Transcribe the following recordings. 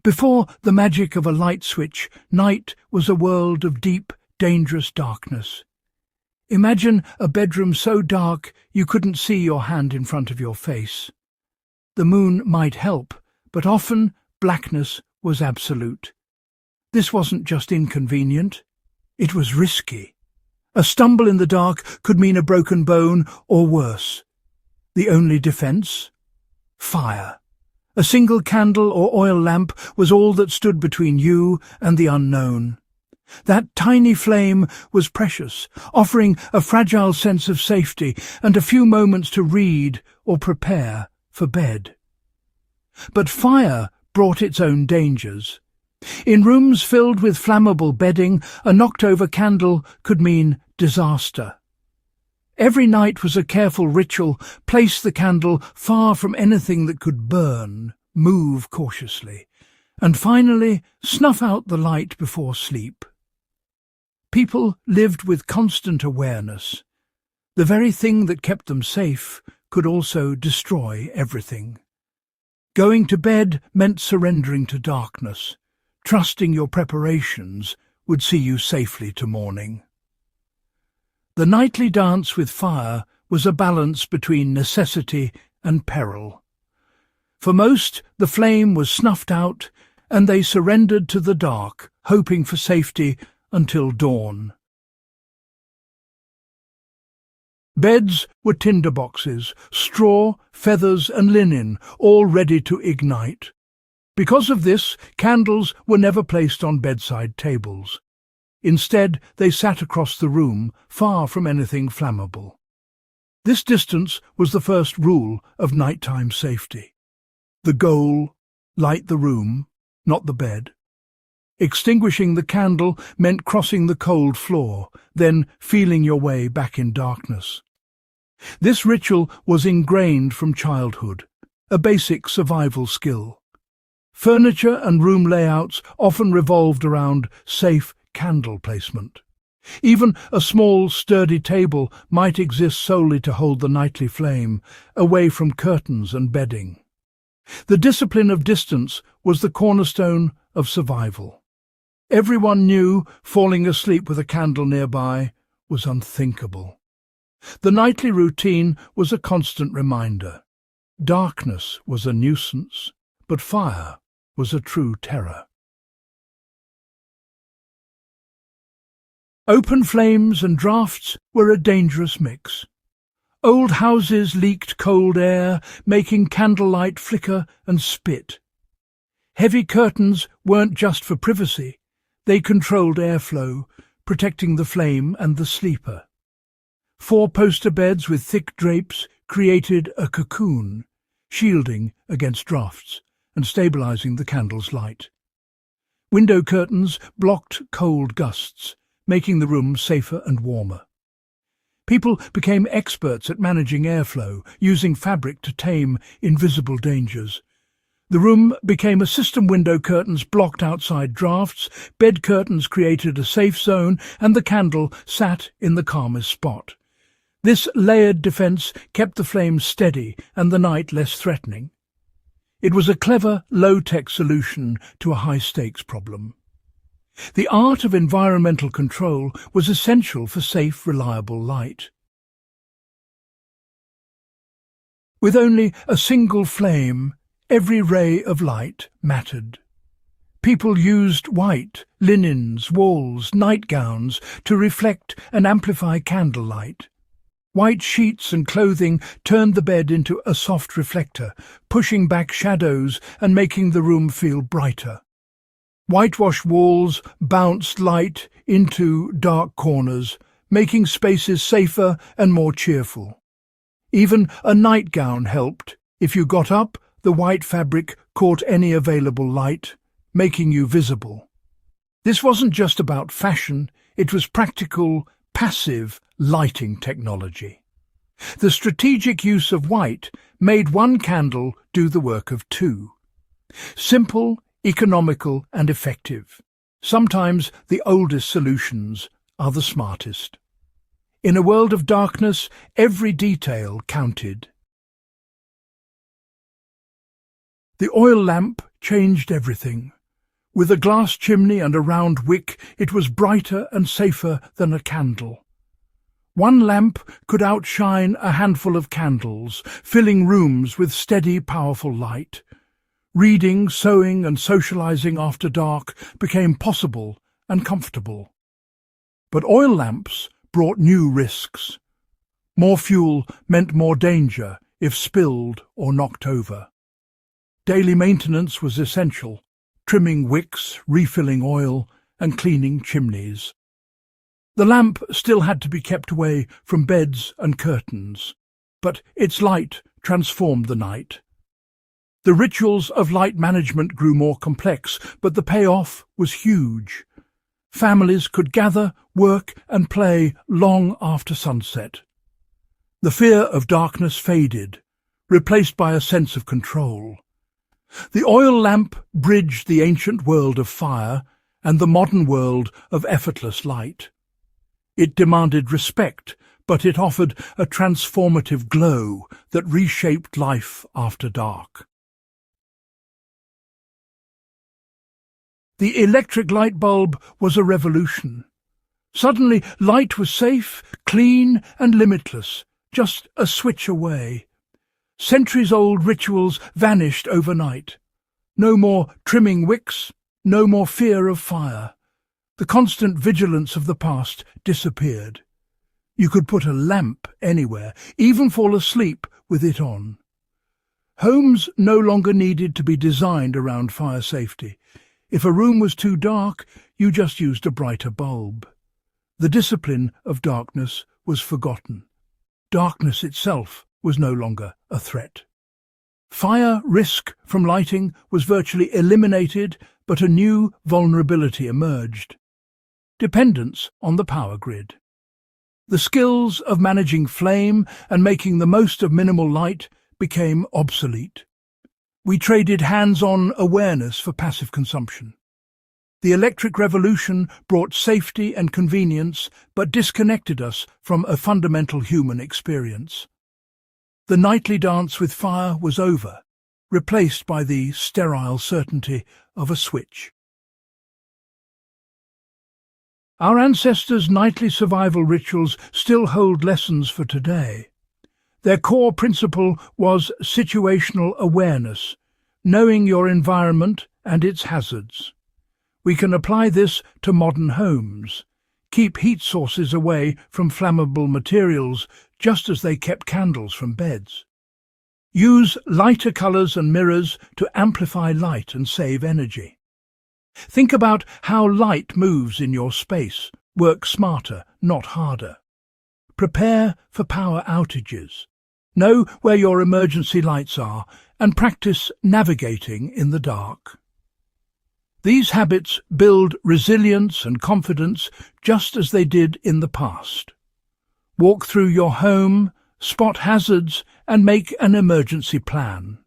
Before the magic of a light switch, night was a world of deep, dangerous darkness. Imagine a bedroom so dark you couldn't see your hand in front of your face. The moon might help, but often blackness was absolute. This wasn't just inconvenient, it was risky. A stumble in the dark could mean a broken bone or worse. The only defense? Fire. A single candle or oil lamp was all that stood between you and the unknown. That tiny flame was precious, offering a fragile sense of safety and a few moments to read or prepare for bed. But fire brought its own dangers. In rooms filled with flammable bedding, a knocked-over candle could mean disaster. Every night was a careful ritual. Place the candle far from anything that could burn, move cautiously, and finally snuff out the light before sleep. People lived with constant awareness. The very thing that kept them safe could also destroy everything. Going to bed meant surrendering to darkness. Trusting your preparations would see you safely to morning. The nightly dance with fire was a balance between necessity and peril. For most, the flame was snuffed out, and they surrendered to the dark, hoping for safety until dawn. Beds were tinderboxes, straw, feathers and linen, all ready to ignite. Because of this, candles were never placed on bedside tables. Instead, they sat across the room, far from anything flammable. This distance was the first rule of nighttime safety. The goal: light the room, not the bed. Extinguishing the candle meant crossing the cold floor, then feeling your way back in darkness. This ritual was ingrained from childhood, a basic survival skill. Furniture and room layouts often revolved around safe candle placement. Even a small, sturdy table might exist solely to hold the nightly flame, away from curtains and bedding. The discipline of distance was the cornerstone of survival. Everyone knew falling asleep with a candle nearby was unthinkable. The nightly routine was a constant reminder. Darkness was a nuisance, but fire was a true terror. Open flames and drafts were a dangerous mix. Old houses leaked cold air, making candlelight flicker and spit. Heavy curtains weren't just for privacy. They controlled airflow, protecting the flame and the sleeper. Four-poster beds with thick drapes created a cocoon, shielding against drafts and stabilizing the candle's light. Window curtains blocked cold gusts, making the room safer and warmer. People became experts at managing airflow, using fabric to tame invisible dangers. The room became a system. Window curtains blocked outside drafts, bed curtains created a safe zone, and the candle sat in the calmest spot. This layered defense kept the flame steady and the night less threatening. It was a clever, low-tech solution to a high-stakes problem. The art of environmental control was essential for safe, reliable light. With only a single flame, every ray of light mattered. People used white, linens, walls, nightgowns to reflect and amplify candlelight. White sheets and clothing turned the bed into a soft reflector, pushing back shadows and making the room feel brighter. Whitewashed walls bounced light into dark corners, making spaces safer and more cheerful. Even a nightgown helped. If you got up, the white fabric caught any available light, making you visible. This wasn't just about fashion, it was practical, passive lighting technology. The strategic use of white made one candle do the work of two. Simple, economical and effective. Sometimes the oldest solutions are the smartest. In a world of darkness, every detail counted. The oil lamp changed everything. With a glass chimney and a round wick, it was brighter and safer than a candle. One lamp could outshine a handful of candles, filling rooms with steady, powerful light. Reading, sewing, and socializing after dark became possible and comfortable. But oil lamps brought new risks. More fuel meant more danger if spilled or knocked over. Daily maintenance was essential, trimming wicks, refilling oil, and cleaning chimneys. The lamp still had to be kept away from beds and curtains, but its light transformed the night. The rituals of light management grew more complex, but the payoff was huge. Families could gather, work, and play long after sunset. The fear of darkness faded, replaced by a sense of control. The oil lamp bridged the ancient world of fire and the modern world of effortless light. It demanded respect, but it offered a transformative glow that reshaped life after dark. The electric light bulb was a revolution. Suddenly, light was safe, clean, and limitless, just a switch away. Centuries-old rituals vanished overnight. No more trimming wicks, no more fear of fire. The constant vigilance of the past disappeared. You could put a lamp anywhere, even fall asleep with it on. Homes no longer needed to be designed around fire safety. If a room was too dark, you just used a brighter bulb. The discipline of darkness was forgotten. Darkness itself was no longer a threat. Fire risk from lighting was virtually eliminated, but a new vulnerability emerged: dependence on the power grid. The skills of managing flame and making the most of minimal light became obsolete. We traded hands-on awareness for passive consumption. The electric revolution brought safety and convenience, but disconnected us from a fundamental human experience. The nightly dance with fire was over, replaced by the sterile certainty of a switch. Our ancestors' nightly survival rituals still hold lessons for today. Their core principle was situational awareness, knowing your environment and its hazards. We can apply this to modern homes. Keep heat sources away from flammable materials, just as they kept candles from beds. Use lighter colours and mirrors to amplify light and save energy. Think about how light moves in your space. Work smarter, not harder. Prepare for power outages. Know where your emergency lights are and practice navigating in the dark. These habits build resilience and confidence just as they did in the past. Walk through your home, spot hazards, and make an emergency plan.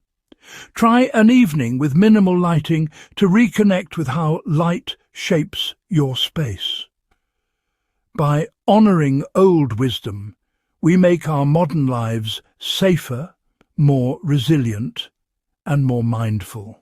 Try an evening with minimal lighting to reconnect with how light shapes your space. By honouring old wisdom, we make our modern lives safer, more resilient, and more mindful.